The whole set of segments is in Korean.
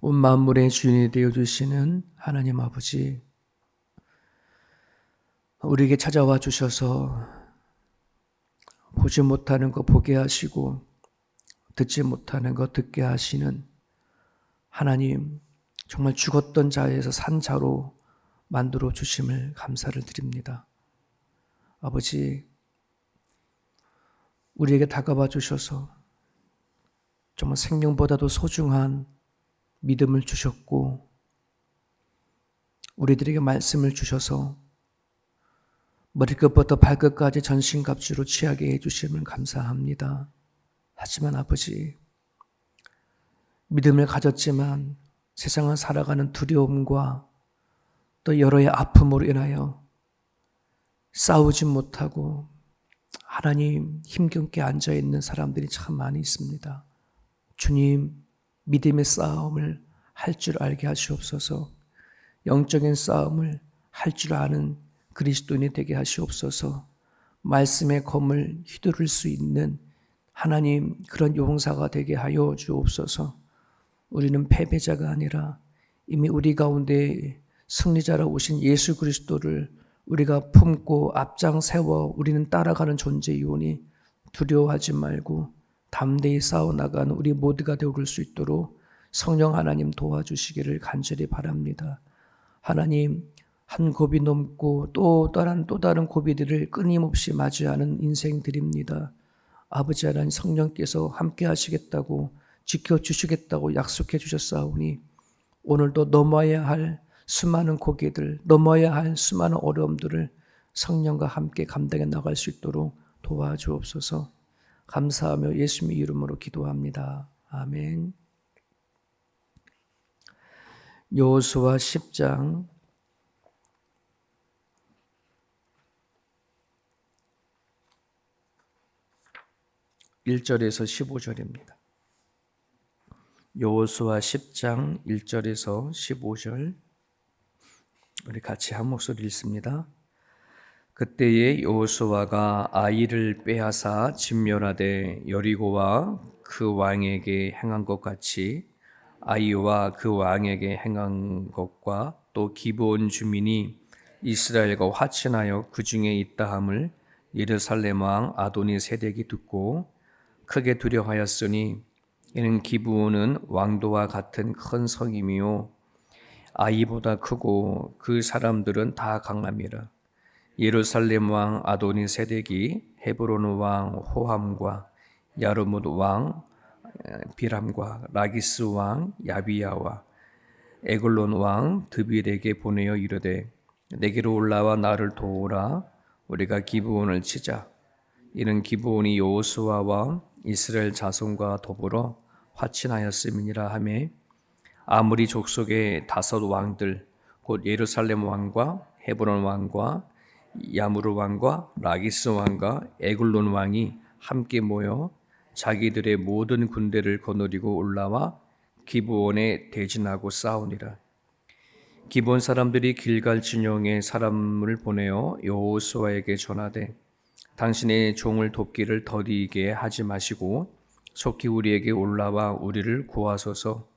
온 만물의 주인이 되어주시는 하나님 아버지, 우리에게 찾아와 주셔서 보지 못하는 거 보게 하시고 듣지 못하는 거 듣게 하시는 하나님, 정말 죽었던 자에서 산 자로 만들어 주심을 감사를 드립니다. 아버지, 우리에게 다가와 주셔서 정말 생명보다도 소중한 믿음을 주셨고 우리들에게 말씀을 주셔서 머리끝부터 발끝까지 전신갑주로 취하게 해주심을 감사합니다. 하지만 아버지, 믿음을 가졌지만 세상을 살아가는 두려움과 또 여러의 아픔으로 인하여 싸우지 못하고 하나님 힘겹게 앉아있는 사람들이 참 많이 있습니다. 주님, 믿음의 싸움을 할 줄 알게 하시옵소서. 영적인 싸움을 할 줄 아는 그리스도인이 되게 하시옵소서. 말씀의 검을 휘두를 수 있는 하나님, 그런 용사가 되게 하여 주옵소서. 우리는 패배자가 아니라 이미 우리 가운데 승리자라 오신 예수 그리스도를 우리가 품고 앞장 세워 우리는 따라가는 존재이오니 두려워하지 말고 담대히 싸워나가는 우리 모두가 되어올 수 있도록 성령 하나님 도와주시기를 간절히 바랍니다. 하나님, 한 고비 넘고 또 다른 고비들을 끊임없이 맞이하는 인생들입니다. 아버지 하나님, 성령께서 함께 하시겠다고 지켜주시겠다고 약속해 주셨사오니 오늘도 넘어야 할 수많은 고개들, 넘어야 할 수많은 어려움들을 성령과 함께 감당해 나갈 수 있도록 도와주옵소서. 감사하며 예수님의 이름으로 기도합니다. 아멘. 여호수아 10장 1절에서 15절입니다. 여호수아 10장 1절에서 15절, 우리 같이 한 목소리 읽습니다. 그때에 여호수아가 아이를 빼앗아 진멸하되 여리고와 그 왕에게 행한 것 같이 아이와 그 왕에게 행한 것과 또 기브온 주민이 이스라엘과 화친하여 그 중에 있다함을 예루살렘 왕 아도니세덱이 듣고 크게 두려워하였으니 이는 기브온은 왕도와 같은 큰 성임이요 아이보다 크고 그 사람들은 다 강함이라. 예루살렘 왕 아도니세덱이 헤브론 왕 호함과 야르뭇 왕 비람과 라기스 왕 야비야와 에글론 왕 드빌에게 보내어 이르되 내게로 올라와 나를 도우라. 우리가 기브온을 치자. 이는 기브온이 여호수아와 이스라엘 자손과 더불어 화친하였음이니라 하며 아무리 족속의 5 왕들 곧 예루살렘 왕과 헤브론 왕과 야무르 왕과 라기스 왕과 에글론 왕이 함께 모여 자기들의 모든 군대를 거느리고 올라와 기브온에 대진하고 싸우니라. 기브온 사람들이 길갈 진영에 사람을 보내어 여호수아에게 전하되 당신의 종을 돕기를 더디게 하지 마시고 속히 우리에게 올라와 우리를 구하소서.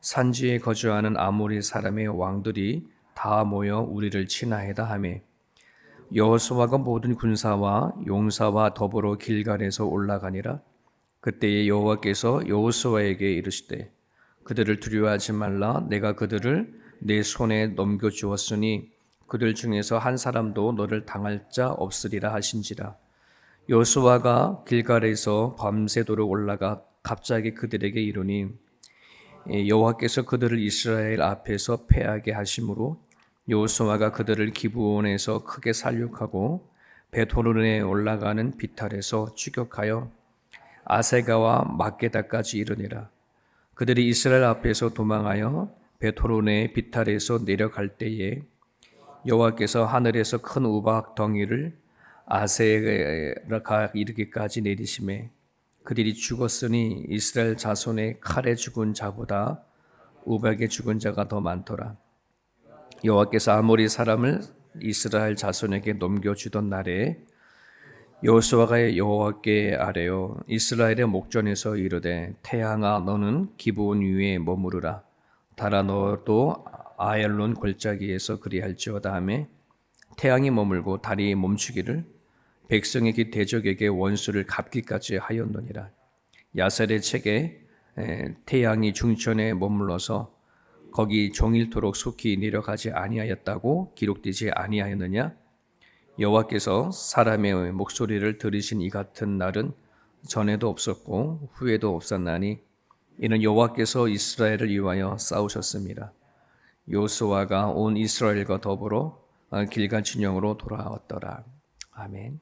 산지에 거주하는 아모리 사람의 왕들이 다 모여 우리를 친하하다 하며 여호수아가 모든 군사와 용사와 더불어 길갈에서 올라가니라. 그때에 여호와께서 여호수아에게 이르시되 그들을 두려워하지 말라. 내가 그들을 내 손에 넘겨주었으니 그들 중에서 한 사람도 너를 당할 자 없으리라 하신지라. 여호수아가 길갈에서 밤새도록 올라가 갑자기 그들에게 이르니 여호와께서 그들을 이스라엘 앞에서 패하게 하심으로 여호수아가 그들을 기브온에서 크게 살육하고 베토론에 올라가는 비탈에서 추격하여 아세가와 막게다까지 이르니라. 그들이 이스라엘 앞에서 도망하여 베토론의 비탈에서 내려갈 때에 여호와께서 하늘에서 큰 우박 덩이를 아세가 이르기까지 내리심에 그들이 죽었으니 이스라엘 자손의 칼에 죽은 자보다 우박에 죽은 자가 더 많더라. 여호와께서 아모리 사람을 이스라엘 자손에게 넘겨주던 날에 여호수아가 여호와께 아뢰어 이스라엘의 목전에서 이르되 태양아 너는 기브온 위에 머무르라. 달아 너도 아얄론 골짜기에서 그리할지어다 하매 태양이 머물고 달이 멈추기를 백성에게 대적에게 원수를 갚기까지 하였느니라. 야살의 책에 태양이 중천에 머물러서 거기 종일토록 속히 내려가지 아니하였다고 기록되지 아니하였느냐? 여호와께서 사람의 목소리를 들으신 이 같은 날은 전에도 없었고 후에도 없었나니 이는 여호와께서 이스라엘을 위하여 싸우셨습니다. 요수아가 온 이스라엘과 더불어 길갈 진영으로 돌아왔더라. 아멘.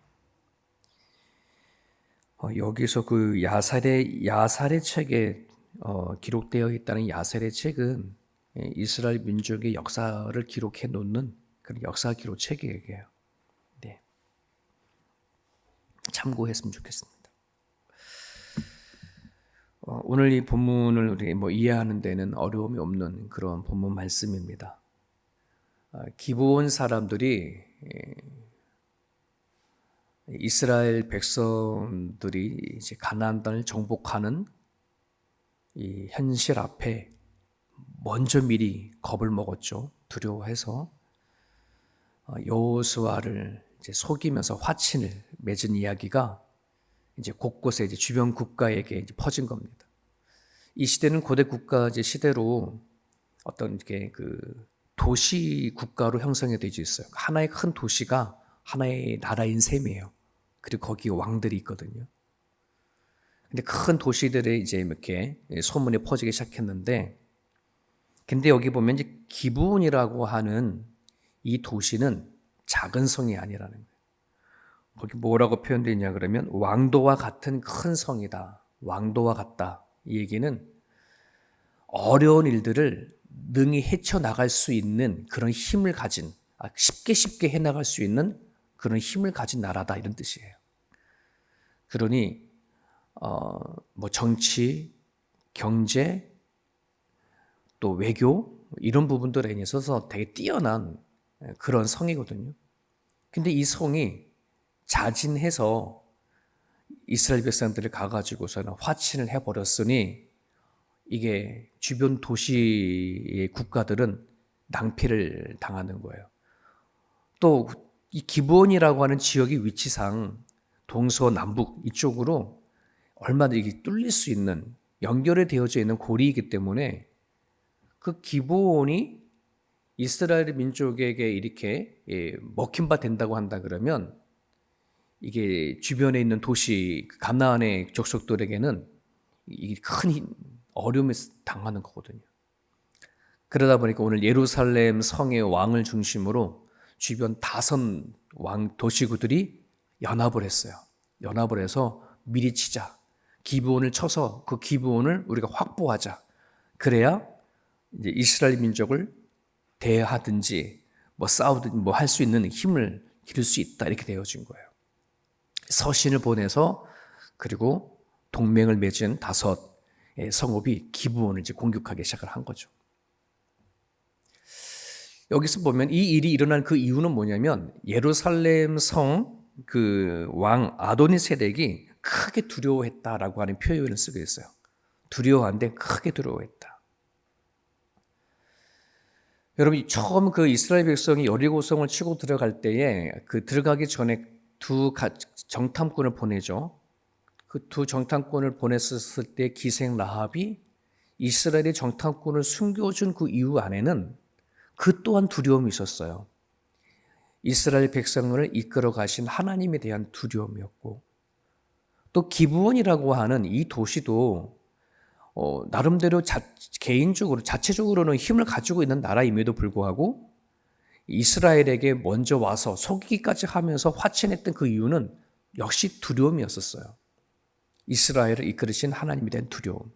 여기서 그 야살의 책에 기록되어 있다는 야살의 책은 이스라엘 민족의 역사를 기록해 놓는 그런 역사 기록 책이에요. 네. 참고했으면 좋겠습니다. 오늘 이 본문을 우리 이해하는 데는 어려움이 없는 그런 본문 말씀입니다. 기브온 사람들이 이스라엘 백성들이 이제 가나안 땅을 정복하는 이 현실 앞에 먼저 미리 겁을 먹었죠. 두려워해서 여호수아를 이제 속이면서 화친을 맺은 이야기가 이제 곳곳에 이제 주변 국가에게 이제 퍼진 겁니다. 이 시대는 고대 국가 시대로 어떤 이렇게 그 도시 국가로 형성이 되어 있어요. 하나의 큰 도시가 하나의 나라인 셈이에요. 그리고 거기 왕들이 있거든요. 근데 큰 도시들에 이제 이렇게 소문이 퍼지기 시작했는데, 근데 여기 보면 이제 기브온이라고 하는 이 도시는 작은 성이 아니라는 거예요. 거기 뭐라고 표현되어 있냐 그러면 왕도와 같은 큰 성이다. 왕도와 같다. 이 얘기는 어려운 일들을 능히 헤쳐나갈 수 있는 그런 힘을 가진, 쉽게 해나갈 수 있는 그런 힘을 가진 나라다 이런 뜻이에요. 그러니 정치, 경제, 또 외교 이런 부분들에 있어서 되게 뛰어난 그런 성이거든요. 근데 이 성이 자진해서 이스라엘 백성들을 가가지고서는 화친을 해버렸으니 이게 주변 도시의 국가들은 낭패를 당하는 거예요. 또 이 기브온이라고 하는 지역의 위치상 동서남북 이쪽으로 얼마나 이게 뚫릴 수 있는 연결이 되어져 있는 고리이기 때문에 그 기브온이 이스라엘 민족에게 이렇게 먹힌 바 된다고 한다 그러면 이게 주변에 있는 도시 가나안의 족속들에게는 이게 큰 어려움을 당하는 거거든요. 그러다 보니까 오늘 예루살렘 성의 왕을 중심으로 주변 5 왕 도시구들이 연합을 했어요. 연합을 해서 미리 치자. 기브온을 쳐서 그 기브온을 우리가 확보하자. 그래야 이제 이스라엘 민족을 대하든지 싸우든지 할 수 있는 힘을 기를 수 있다. 이렇게 되어진 거예요. 서신을 보내서 그리고 동맹을 맺은 5 성읍이 기브온을 이제 공격하기 시작을 한 거죠. 여기서 보면 이 일이 일어난 그 이유는 뭐냐면 예루살렘 성 그 왕 아도니세덱이 크게 두려워했다라고 하는 표현을 쓰고 있어요. 두려워한데 크게 두려워했다. 여러분 처음 그 이스라엘 백성이 여리고성을 치고 들어갈 때에 그 들어가기 전에 2 정탐꾼을 보내죠. 그 2 정탐꾼을 보냈을 때 기생 라합이 이스라엘의 정탐꾼을 숨겨준 그 이유 안에는 그 또한 두려움이 있었어요. 이스라엘 백성을 이끌어 가신 하나님에 대한 두려움이었고 또 기브온이라고 하는 이 도시도 나름대로 개인적으로 자체적으로는 힘을 가지고 있는 나라임에도 불구하고 이스라엘에게 먼저 와서 속이기까지 하면서 화친했던 그 이유는 역시 두려움이었었어요. 이스라엘을 이끌으신 하나님에 대한 두려움.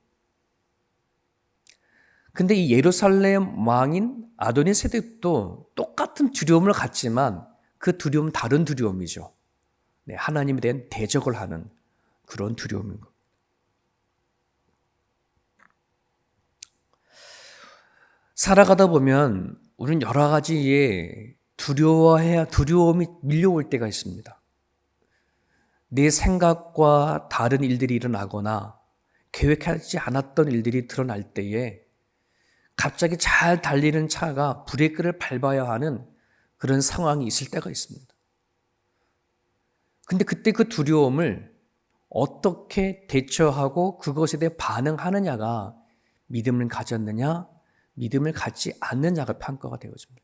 근데 이 예루살렘 왕인 아도니세덱도 똑같은 두려움을 갖지만 그 두려움은 다른 두려움이죠. 네, 하나님에 대한 대적을 하는 그런 두려움인 겁니다. 살아가다 보면 우리는 여러 가지의 두려움이 밀려올 때가 있습니다. 내 생각과 다른 일들이 일어나거나 계획하지 않았던 일들이 드러날 때에 갑자기 잘 달리는 차가 브레이크를 밟아야 하는 그런 상황이 있을 때가 있습니다. 근데 그때 그 두려움을 어떻게 대처하고 그것에 대해 반응하느냐가 믿음을 가졌느냐, 믿음을 갖지 않느냐가 평가가 되어집니다.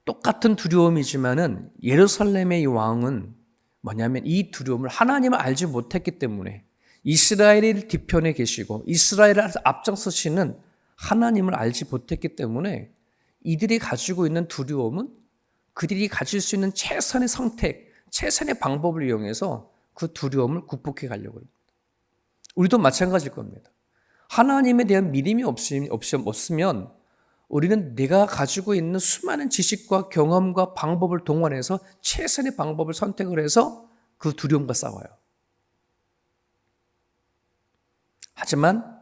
똑같은 두려움이지만은 예루살렘의 이 왕은 뭐냐면 이 두려움을 하나님을 알지 못했기 때문에 이스라엘의 뒤편에 계시고 이스라엘을 앞장서시는 하나님을 알지 못했기 때문에 이들이 가지고 있는 두려움은 그들이 가질 수 있는 최선의 선택, 최선의 방법을 이용해서 그 두려움을 극복해 가려고 합니다. 우리도 마찬가지일 겁니다. 하나님에 대한 믿음이 없으면 우리는 내가 가지고 있는 수많은 지식과 경험과 방법을 동원해서 최선의 방법을 선택을 해서 그 두려움과 싸워요. 하지만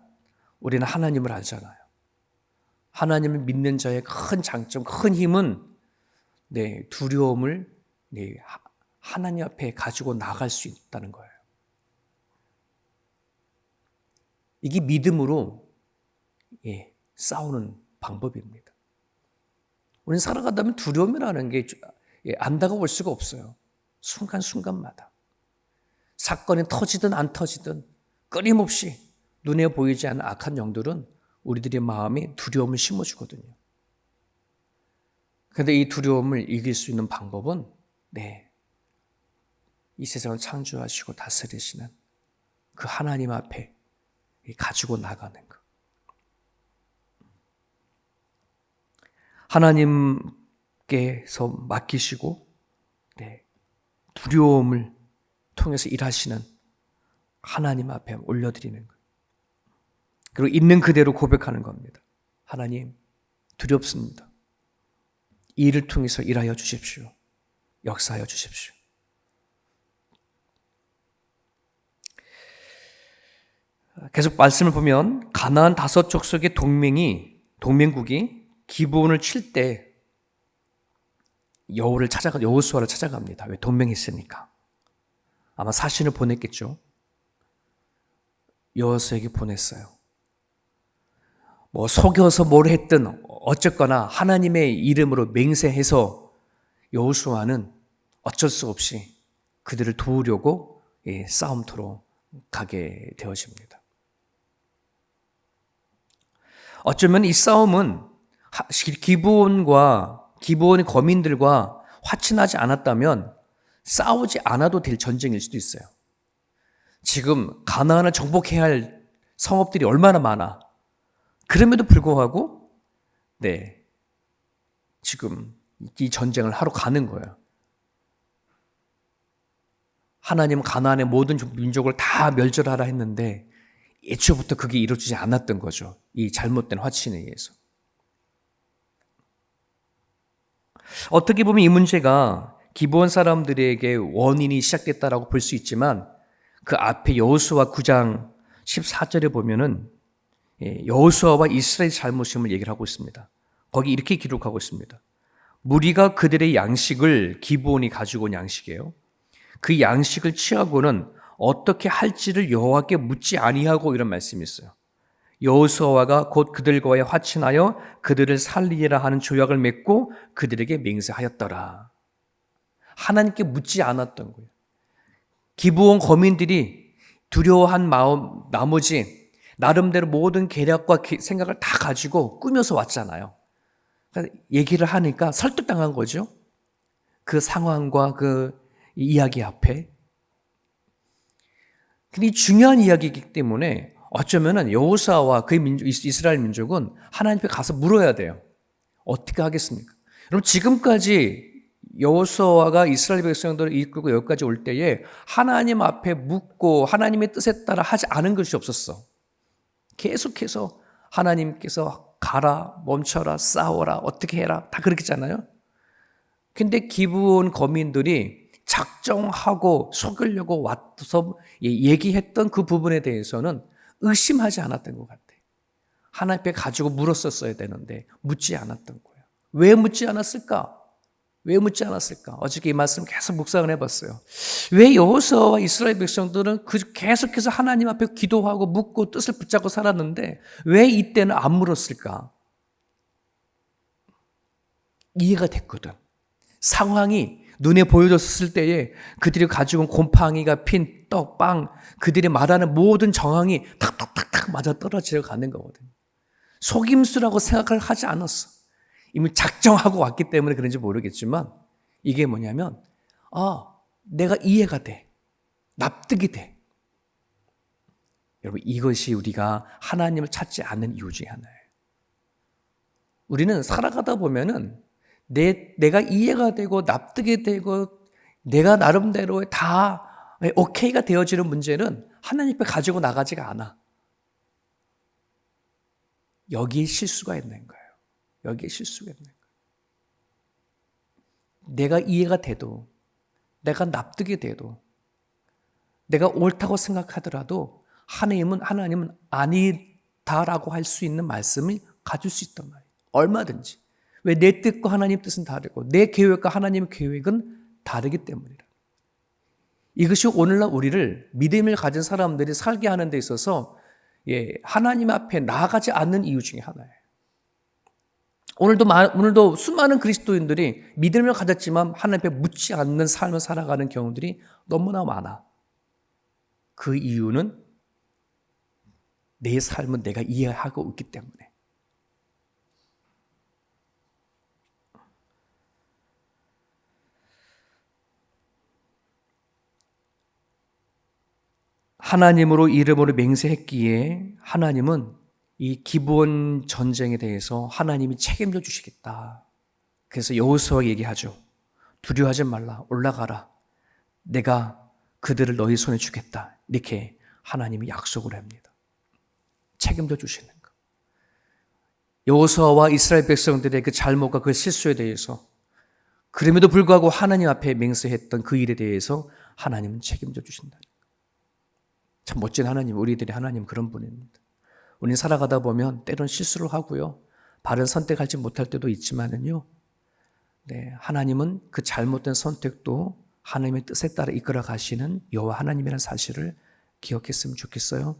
우리는 하나님을 알잖아요. 하나님을 믿는 자의 큰 장점, 큰 힘은 두려움을 하나님 앞에 가지고 나갈 수 있다는 거예요. 이게 믿음으로 싸우는 방법입니다. 우리는 살아가다 보면 두려움이라는 게 안 다가올 수가 없어요. 순간순간마다. 사건이 터지든 안 터지든 끊임없이 눈에 보이지 않는 악한 영들은 우리들의 마음에 두려움을 심어주거든요. 그런데 이 두려움을 이길 수 있는 방법은 이 세상을 창조하시고 다스리시는 그 하나님 앞에 가지고 나가는 것. 하나님께서 맡기시고 두려움을 통해서 일하시는 하나님 앞에 올려드리는 것. 그리고 있는 그대로 고백하는 겁니다. 하나님, 두렵습니다. 이 일을 통해서 일하여 주십시오. 역사하여 주십시오. 계속 말씀을 보면 가나안 5 족속의 동맹국이 기브온을 칠 때 여호수아를 찾아갑니다. 왜? 동맹했으니까. 아마 사신을 보냈겠죠. 여호수아에게 보냈어요. 속여서 뭘 했든 어쨌거나 하나님의 이름으로 맹세해서 여호수아는 어쩔 수 없이 그들을 도우려고 싸움터로 가게 되어집니다. 어쩌면 이 싸움은 기브온의 거민들과 화친하지 않았다면 싸우지 않아도 될 전쟁일 수도 있어요. 지금 가나안을 정복해야 할 성읍들이 얼마나 많아. 그럼에도 불구하고 지금 이 전쟁을 하러 가는 거예요. 하나님은 가나안의 모든 민족을 다 멸절하라 했는데 애초부터 그게 이루어지지 않았던 거죠. 이 잘못된 화친에 의해서. 어떻게 보면 이 문제가 기브온 사람들에게 원인이 시작됐다라고 볼 수 있지만 그 앞에 여호수아 9장 14절에 보면은 여호수아와 이스라엘의 잘못임을 얘기를 하고 있습니다. 거기 이렇게 기록하고 있습니다. 무리가 그들의 양식을 기브온이 가지고 온 양식이에요. 그 양식을 취하고는 어떻게 할지를 여호와께 묻지 아니하고 이런 말씀이 있어요. 여호수아가 곧 그들과의 화친하여 그들을 살리리라 하는 조약을 맺고 그들에게 맹세하였더라. 하나님께 묻지 않았던 거예요. 기브온 거민들이 두려워한 마음 나머지 나름대로 모든 계략과 생각을 다 가지고 꾸며서 왔잖아요. 그러니까 얘기를 하니까 설득당한 거죠. 그 상황과 그 이야기 앞에. 근데 이 중요한 이야기이기 때문에 어쩌면은 여호수아와 그 이스라엘 민족은 하나님 앞에 가서 물어야 돼요. 어떻게 하겠습니까? 여러분 지금까지 여호수아가 이스라엘 백성들을 이끌고 여기까지 올 때에 하나님 앞에 묻고 하나님의 뜻에 따라 하지 않은 것이 없었어. 계속해서 하나님께서 가라, 멈춰라, 싸워라, 어떻게 해라 다 그렇겠잖아요. 근데 기브온 거민들이 작정하고 속이려고 와서 얘기했던 그 부분에 대해서는 의심하지 않았던 것 같아요. 하나님 앞에 가지고 물었었어야 되는데 묻지 않았던 거예요. 왜 묻지 않았을까? 왜 묻지 않았을까? 어저께 이 말씀 계속 묵상을 해봤어요. 왜 여호수아와 이스라엘 백성들은 계속해서 하나님 앞에 기도하고 묻고 뜻을 붙잡고 살았는데 왜 이때는 안 물었을까? 이해가 됐거든. 상황이 눈에 보여졌을 때에 그들이 가지고 온 곰팡이가 핀 떡, 빵, 그들이 말하는 모든 정황이 탁탁탁탁 맞아 떨어져 가는 거거든. 속임수라고 생각을 하지 않았어. 이미 작정하고 왔기 때문에 그런지 모르겠지만 이게 뭐냐면 내가 이해가 돼. 납득이 돼. 여러분, 이것이 우리가 하나님을 찾지 않는 이유 중에 하나예요. 우리는 살아가다 보면은 내가 이해가 되고 납득이 되고 내가 나름대로 다 오케이가 되어지는 문제는 하나님 앞에 가지고 나가지가 않아. 여기에 실수가 있는 거예요. 여기에 실수가 있는 거예요. 내가 이해가 돼도, 내가 납득이 돼도, 내가 옳다고 생각하더라도 하나님은 아니다라고 할 수 있는 말씀을 가질 수 있단 말이에요. 얼마든지. 왜? 내 뜻과 하나님 뜻은 다르고 내 계획과 하나님의 계획은 다르기 때문이라. 이것이 오늘날 우리를 믿음을 가진 사람들이 살게 하는 데 있어서 하나님 앞에 나아가지 않는 이유 중에 하나예요. 오늘도 수많은 그리스도인들이 믿음을 가졌지만 하나님 앞에 묻지 않는 삶을 살아가는 경우들이 너무나 많아. 그 이유는 내 삶은 내가 이해하고 있기 때문에. 하나님으로 이름으로 맹세했기에 하나님은 이 기브온 전쟁에 대해서 하나님이 책임져 주시겠다. 그래서 여호수아가 얘기하죠. 두려워하지 말라. 올라가라. 내가 그들을 너희 손에 주겠다. 이렇게 하나님이 약속을 합니다. 책임져 주시는 것. 여호수아와 이스라엘 백성들의 그 잘못과 그 실수에 대해서 그럼에도 불구하고 하나님 앞에 맹세했던 그 일에 대해서 하나님은 책임져 주신다. 참 멋진 하나님, 우리들의 하나님 그런 분입니다. 우리는 살아가다 보면 때론 실수를 하고요. 바른 선택하지 못할 때도 있지만은요. 하나님은 그 잘못된 선택도 하나님의 뜻에 따라 이끌어 가시는 여호와 하나님이라는 사실을 기억했으면 좋겠어요.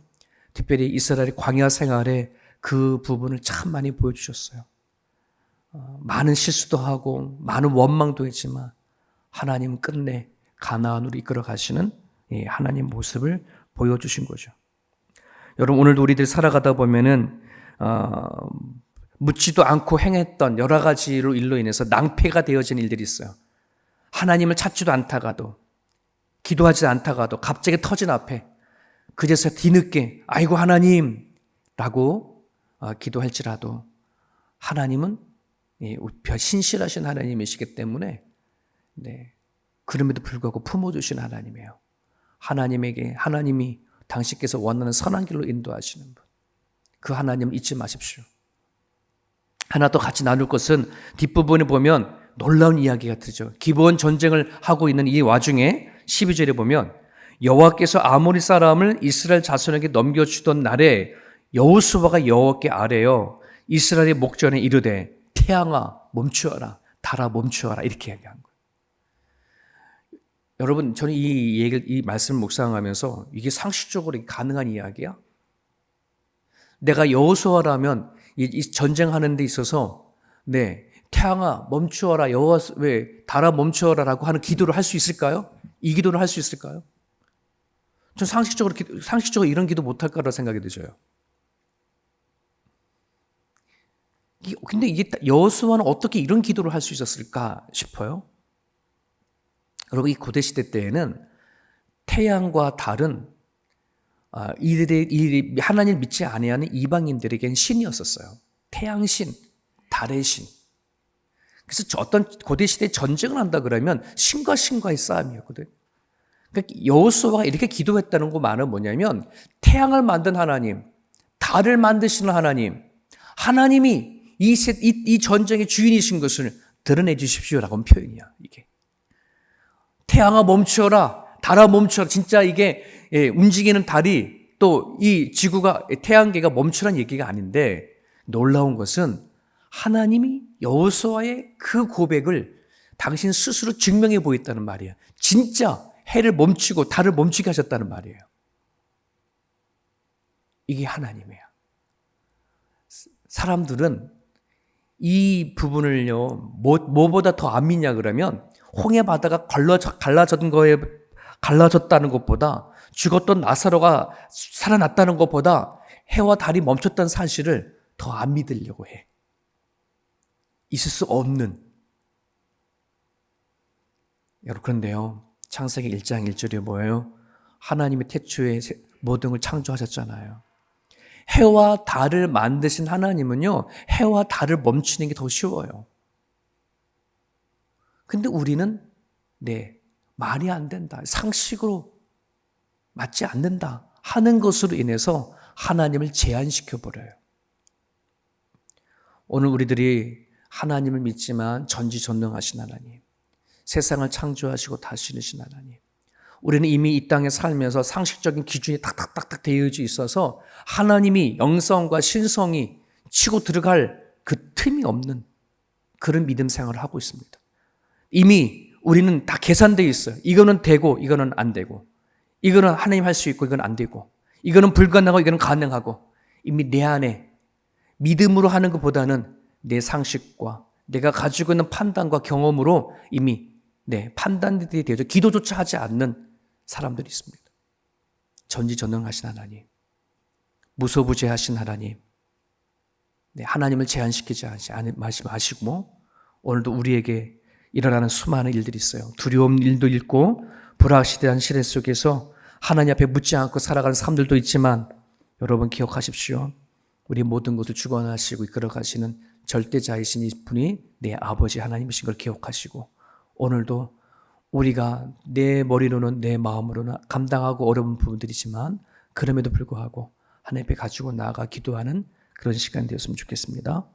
특별히 이스라엘의 광야 생활에 그 부분을 참 많이 보여주셨어요. 많은 실수도 하고 많은 원망도 했지만 하나님은 끝내 가나안으로 이끌어 가시는 하나님 모습을 보여주신 거죠. 여러분, 오늘도 우리들 살아가다 보면은 묻지도 않고 행했던 여러 가지로 일로 인해서 낭패가 되어진 일들이 있어요. 하나님을 찾지도 않다가도, 기도하지 않다가도 갑자기 터진 앞에 그제서 뒤늦게 아이고 하나님 라고 기도할지라도 하나님은 신실하신 하나님이시기 때문에 그럼에도 불구하고 품어주신 하나님이에요. 하나님이 당신께서 원하는 선한 길로 인도하시는 분. 그 하나님을 잊지 마십시오. 하나 더 같이 나눌 것은 뒷부분에 보면 놀라운 이야기가 들죠. 기브온 전쟁을 하고 있는 이 와중에 12절에 보면 여호와께서 아모리 사람을 이스라엘 자손에게 넘겨주던 날에 여호수아가 여호와께 아뢰어 이스라엘의 목전에 이르되 태양아 멈추어라, 달아 멈추어라 이렇게 얘기한 거예요. 여러분, 저는 이 말씀을 묵상하면서 이게 상식적으로 가능한 이야기야? 내가 여호수아라면 이 전쟁하는 데 있어서 태양아 멈추어라, 달아 멈추어라라고 하는 기도를 할 수 있을까요? 이 기도를 할 수 있을까요? 전 상식적으로 이런 기도 못할 거라 생각이 들어요. 근데 이게 여호수아는 어떻게 이런 기도를 할 수 있었을까 싶어요. 여러분, 이 고대 시대 때에는 태양과 달은 이들이 하나님을 믿지 아니하는 이방인들에겐 신이었었어요. 태양신, 달의 신. 그래서 어떤 고대 시대에 전쟁을 한다 그러면 신과 신과의 싸움이었거든요. 그러니까 여호수아가 이렇게 기도했다는 거 말은 뭐냐면 태양을 만든 하나님, 달을 만드시는 하나님이 이 전쟁의 주인이신 것을 드러내 주십시오라고 표현이야. 이게 태양아 멈추어라, 달아 멈추어라. 진짜 이게 움직이는 달이 또 이 지구가 태양계가 멈추라는 얘기가 아닌데 놀라운 것은 하나님이 여호수아의 그 고백을 당신 스스로 증명해 보였다는 말이에요. 진짜 해를 멈추고 달을 멈추게 하셨다는 말이에요. 이게 하나님이에요. 사람들은 이 부분을요, 뭐보다 더 안 믿냐 그러면 홍해 바다가 갈라졌다는 것보다 죽었던 나사로가 살아났다는 것보다 해와 달이 멈췄다는 사실을 더 안 믿으려고 해. 있을 수 없는. 여러분, 그런데요, 창세기 1장 1절에 뭐예요? 하나님이 태초에 모든 걸 창조하셨잖아요. 해와 달을 만드신 하나님은요, 해와 달을 멈추는 게 더 쉬워요. 근데 우리는 말이 안 된다, 상식으로 맞지 않는다 하는 것으로 인해서 하나님을 제한시켜 버려요. 오늘 우리들이 하나님을 믿지만 전지전능하신 하나님, 세상을 창조하시고 다스리신 하나님, 우리는 이미 이 땅에 살면서 상식적인 기준이 탁탁탁탁 되어져 있어서 하나님이 영성과 신성이 치고 들어갈 그 틈이 없는 그런 믿음 생활을 하고 있습니다. 이미 우리는 다 계산되어 있어요. 이거는 되고 이거는 안 되고, 이거는 하나님 할 수 있고 이건 안 되고, 이거는 불가능하고 이거는 가능하고, 이미 내 안에 믿음으로 하는 것보다는 내 상식과 내가 가지고 있는 판단과 경험으로 이미 판단들이 되어서 기도조차 하지 않는 사람들이 있습니다. 전지전능하신 하나님, 무소부재하신 하나님, 하나님을 제한시키지 마시고 오늘도 우리에게 일어나는 수많은 일들이 있어요. 두려움 일도 있고 불확실한 시대 속에서 하나님 앞에 묻지 않고 살아가는 삶들도 있지만, 여러분 기억하십시오. 우리 모든 것을 주관하시고 이끌어가시는 절대자이신 이 분이 내 아버지 하나님이신 걸 기억하시고, 오늘도 우리가 내 머리로는 내 마음으로는 감당하고 어려운 부분들이지만 그럼에도 불구하고 하나님 앞에 가지고 나아가 기도하는 그런 시간이 되었으면 좋겠습니다.